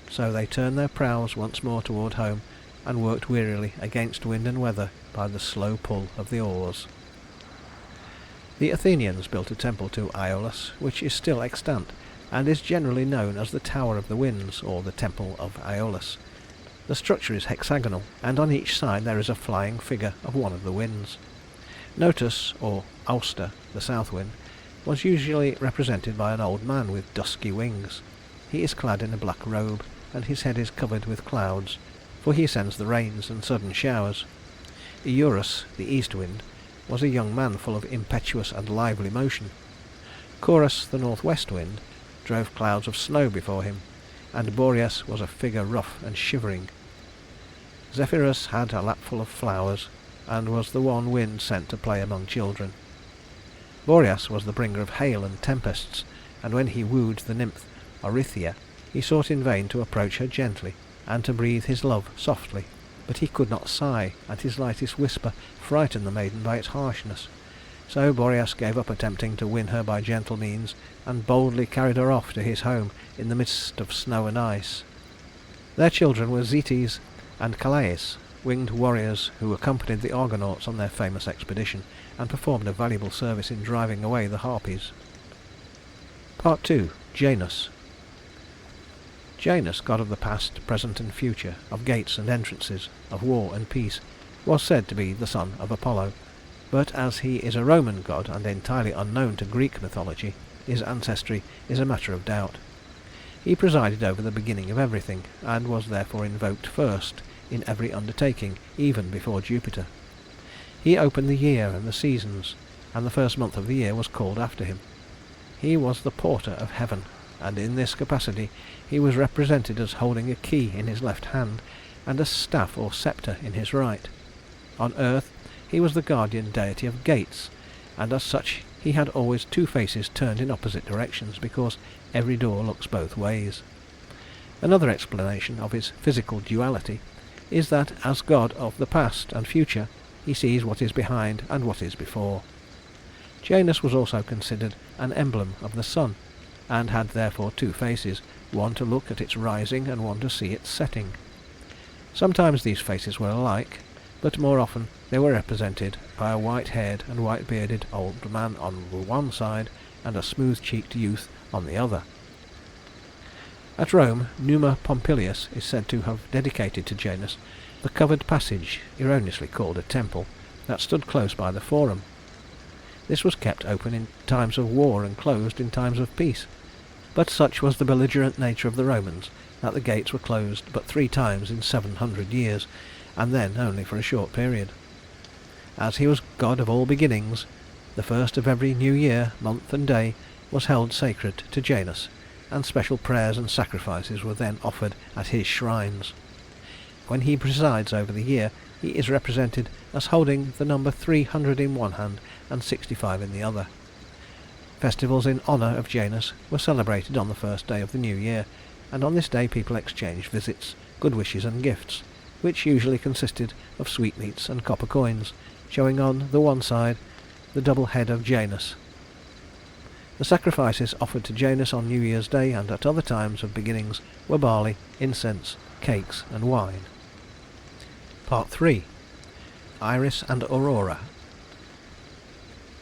So they turned their prows once more toward home, and worked wearily against wind and weather by the slow pull of the oars. The Athenians built a temple to Iolaus, which is still extant, and is generally known as the Tower of the Winds, or the Temple of Iolaus. The structure is hexagonal, and on each side there is a flying figure of one of the winds. Notus, or Auster, the south wind, was usually represented by an old man with dusky wings. He is clad in a black robe, and his head is covered with clouds, for he sends the rains and sudden showers. Eurus, the east wind, was a young man full of impetuous and lively motion. Chorus, the northwest wind, drove clouds of snow before him, and Boreas was a figure rough and shivering. Zephyrus had a lapful of flowers, and was the one wind sent to play among children. Boreas was the bringer of hail and tempests, and when he wooed the nymph Orithyia, he sought in vain to approach her gently, and to breathe his love softly, but he could not sigh, and his lightest whisper frightened the maiden by its harshness. So Boreas gave up attempting to win her by gentle means, and boldly carried her off to his home in the midst of snow and ice. Their children were Zetes and Calais, winged warriors who accompanied the Argonauts on their famous expedition, and performed a valuable service in driving away the Harpies. Part 2. Janus. Janus, god of the past, present and future, of gates and entrances, of war and peace, was said to be the son of Apollo, but as he is a Roman god and entirely unknown to Greek mythology, his ancestry is a matter of doubt. He presided over the beginning of everything, and was therefore invoked first in every undertaking, even before Jupiter. He opened the year and the seasons, and the first month of the year was called after him. He was the porter of heaven, and in this capacity he was represented as holding a key in his left hand and a staff or sceptre in his right. On earth he was the guardian deity of gates, and as such he had always two faces turned in opposite directions, because every door looks both ways. Another explanation of his physical duality is that as god of the past and future he sees what is behind and what is before. Janus was also considered an emblem of the sun, and had therefore two faces, one to look at its rising and one to see its setting. Sometimes these faces were alike, but more often they were represented by a white-haired and white-bearded old man on the one side and a smooth-cheeked youth on the other. At Rome, Numa Pompilius is said to have dedicated to Janus the covered passage, erroneously called a temple, that stood close by the Forum. This was kept open in times of war and closed in times of peace, but such was the belligerent nature of the Romans that the gates were closed but 3 times in 700 years, and then only for a short period. As he was god of all beginnings, the first of every new year, month and day was held sacred to Janus, and special prayers and sacrifices were then offered at his shrines. When he presides over the year, he is represented as holding the number 300 in one hand and 65 in the other. Festivals in honour of Janus were celebrated on the first day of the new year, and on this day people exchanged visits, good wishes and gifts, which usually consisted of sweetmeats and copper coins, showing on the one side the double head of Janus. The sacrifices offered to Janus on New Year's Day and at other times of beginnings were barley, incense, cakes and wine. Part 3. Iris and Aurora.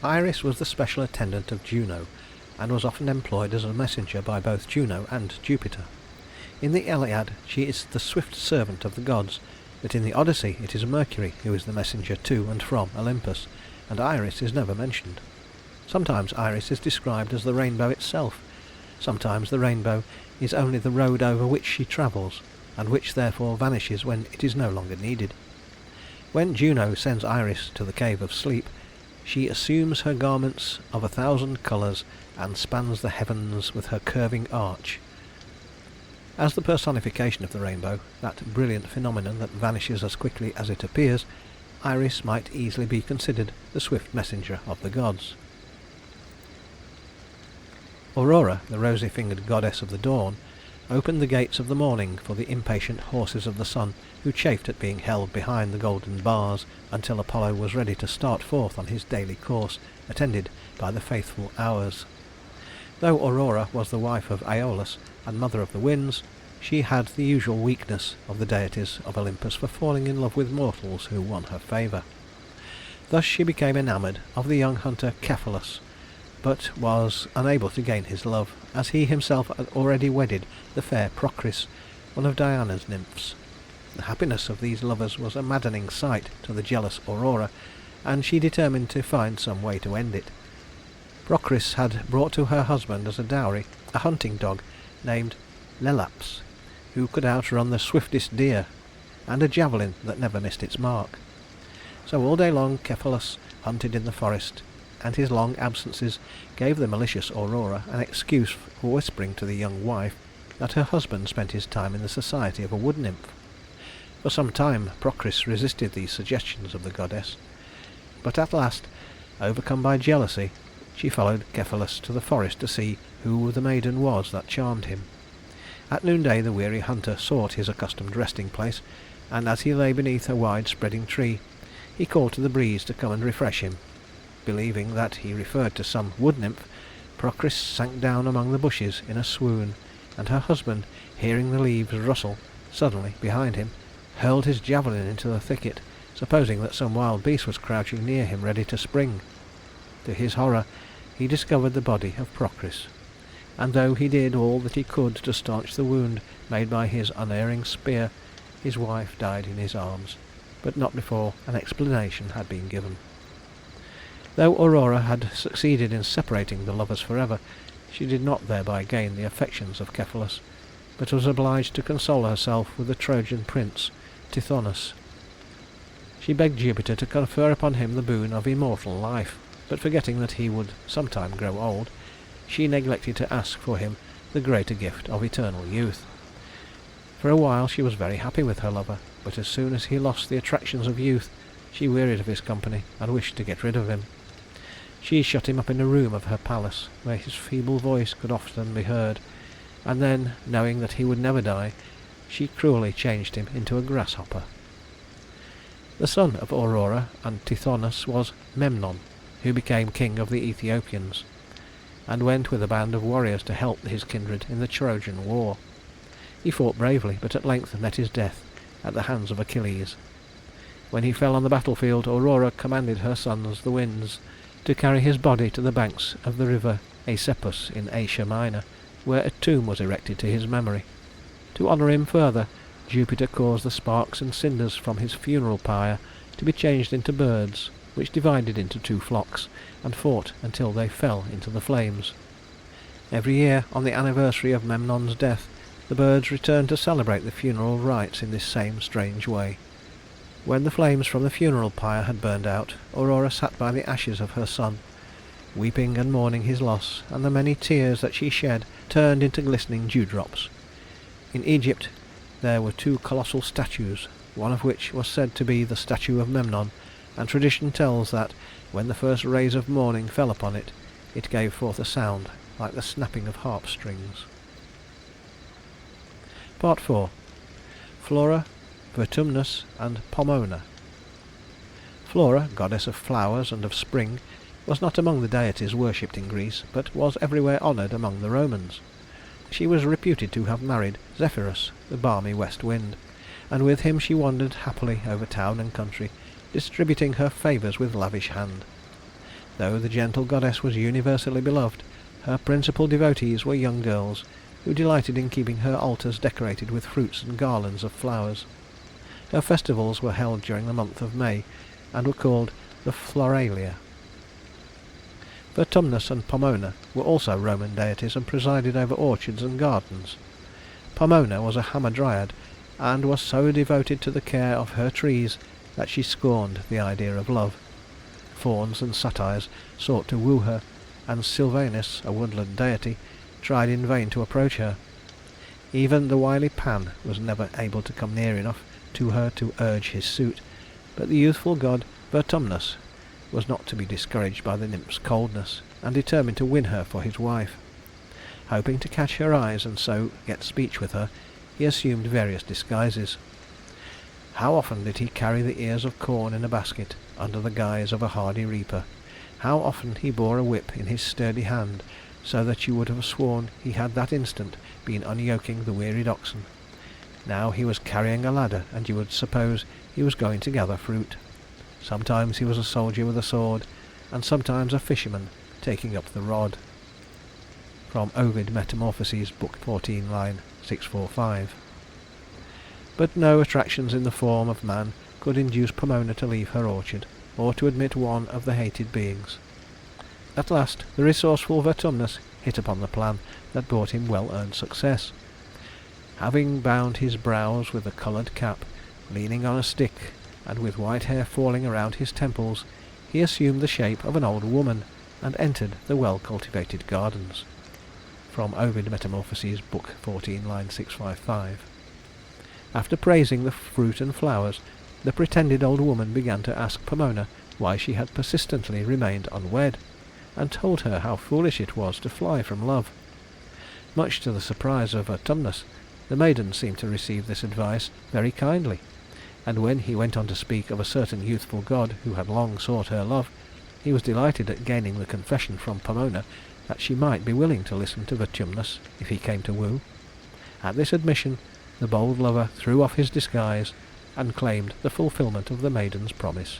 Iris was the special attendant of Juno, and was often employed as a messenger by both Juno and Jupiter. In the Iliad she is the swift servant of the gods, but in the Odyssey it is Mercury who is the messenger to and from Olympus, and Iris is never mentioned. Sometimes Iris is described as the rainbow itself, sometimes the rainbow is only the road over which she travels, and which therefore vanishes when it is no longer needed. When Juno sends Iris to the Cave of Sleep, she assumes her garments of 1,000 colours and spans the heavens with her curving arch. As the personification of the rainbow, that brilliant phenomenon that vanishes as quickly as it appears, Iris might easily be considered the swift messenger of the gods. Aurora, the rosy-fingered goddess of the dawn, opened the gates of the morning for the impatient horses of the sun, who chafed at being held behind the golden bars until Apollo was ready to start forth on his daily course, attended by the faithful Hours. Though Aurora was the wife of Aeolus and mother of the winds, she had the usual weakness of the deities of Olympus for falling in love with mortals who won her favour. Thus she became enamoured of the young hunter Cephalus, but was unable to gain his love, as he himself had already wedded the fair Procris, one of Diana's nymphs. The happiness of these lovers was a maddening sight to the jealous Aurora, and she determined to find some way to end it. Procris had brought to her husband as a dowry a hunting dog named Lelaps, who could outrun the swiftest deer, and a javelin that never missed its mark. So all day long Cephalus hunted in the forest, and his long absences gave the malicious Aurora an excuse for whispering to the young wife that her husband spent his time in the society of a wood nymph. For some time Procris resisted these suggestions of the goddess, but at last, overcome by jealousy, she followed Cephalus to the forest to see who the maiden was that charmed him. At noonday the weary hunter sought his accustomed resting place, and as he lay beneath a wide-spreading tree, he called to the breeze to come and refresh him. Believing that he referred to some wood nymph, Procris sank down among the bushes in a swoon, and her husband, hearing the leaves rustle, suddenly, behind him, hurled his javelin into the thicket, supposing that some wild beast was crouching near him ready to spring. To his horror, he discovered the body of Procris, and though he did all that he could to staunch the wound made by his unerring spear, his wife died in his arms, but not before an explanation had been given. Though Aurora had succeeded in separating the lovers forever, she did not thereby gain the affections of Cephalus, but was obliged to console herself with the Trojan prince, Tithonus. She begged Jupiter to confer upon him the boon of immortal life, but forgetting that he would sometime grow old, she neglected to ask for him the greater gift of eternal youth. For a while she was very happy with her lover, but as soon as he lost the attractions of youth, she wearied of his company and wished to get rid of him. She shut him up in a room of her palace, where his feeble voice could often be heard, and then, knowing that he would never die, she cruelly changed him into a grasshopper. The son of Aurora and Tithonus was Memnon, who became king of the Ethiopians, and went with a band of warriors to help his kindred in the Trojan War. He fought bravely, but at length met his death at the hands of Achilles. When he fell on the battlefield, Aurora commanded her sons, the winds, to carry his body to the banks of the river Aesepus in Asia Minor, where a tomb was erected to his memory. To honour him further, Jupiter caused the sparks and cinders from his funeral pyre to be changed into birds, which divided into 2 flocks, and fought until they fell into the flames. Every year, on the anniversary of Memnon's death, the birds returned to celebrate the funeral rites in this same strange way. When the flames from the funeral pyre had burned out, Aurora sat by the ashes of her son, weeping and mourning his loss, and the many tears that she shed turned into glistening dewdrops. In Egypt there were 2 colossal statues, one of which was said to be the statue of Memnon, and tradition tells that, when the first rays of morning fell upon it, it gave forth a sound like the snapping of harp strings. Part 4. Flora, Vertumnus, and Pomona. Flora, goddess of flowers and of spring, was not among the deities worshipped in Greece, but was everywhere honoured among the Romans. She was reputed to have married Zephyrus, the balmy west wind, and with him she wandered happily over town and country, distributing her favours with lavish hand. Though the gentle goddess was universally beloved, her principal devotees were young girls, who delighted in keeping her altars decorated with fruits and garlands of flowers. Her festivals were held during the month of May, and were called the Floralia. Vertumnus and Pomona were also Roman deities, and presided over orchards and gardens. Pomona was a hamadryad, and was so devoted to the care of her trees that she scorned the idea of love. Fauns and satyrs sought to woo her, and Silvanus, a woodland deity, tried in vain to approach her. Even the wily Pan was never able to come near enough to her to urge his suit, but the youthful god Vertumnus was not to be discouraged by the nymph's coldness, and determined to win her for his wife. Hoping to catch her eyes and so get speech with her, he assumed various disguises. How often did he carry the ears of corn in a basket, under the guise of a hardy reaper? How often he bore a whip in his sturdy hand, so that you would have sworn he had that instant been unyoking the wearied oxen. Now he was carrying a ladder, and you would suppose he was going to gather fruit. Sometimes he was a soldier with a sword, and sometimes a fisherman taking up the rod. From Ovid Metamorphoses, Book 14, line 645. But no attractions in the form of man could induce Pomona to leave her orchard, or to admit one of the hated beings. At last the resourceful Vertumnus hit upon the plan that brought him well-earned success. Having bound his brows with a coloured cap, leaning on a stick, and with white hair falling around his temples, he assumed the shape of an old woman, and entered the well-cultivated gardens. From Ovid Metamorphoses, Book 14, line 655. After praising the fruit and flowers, the pretended old woman began to ask Pomona why she had persistently remained unwed, and told her how foolish it was to fly from love. Much to the surprise of Vertumnus, the maiden seemed to receive this advice very kindly, and when he went on to speak of a certain youthful god who had long sought her love, he was delighted at gaining the confession from Pomona that she might be willing to listen to Vertumnus if he came to woo. At this admission, the bold lover threw off his disguise, and claimed the fulfilment of the maiden's promise.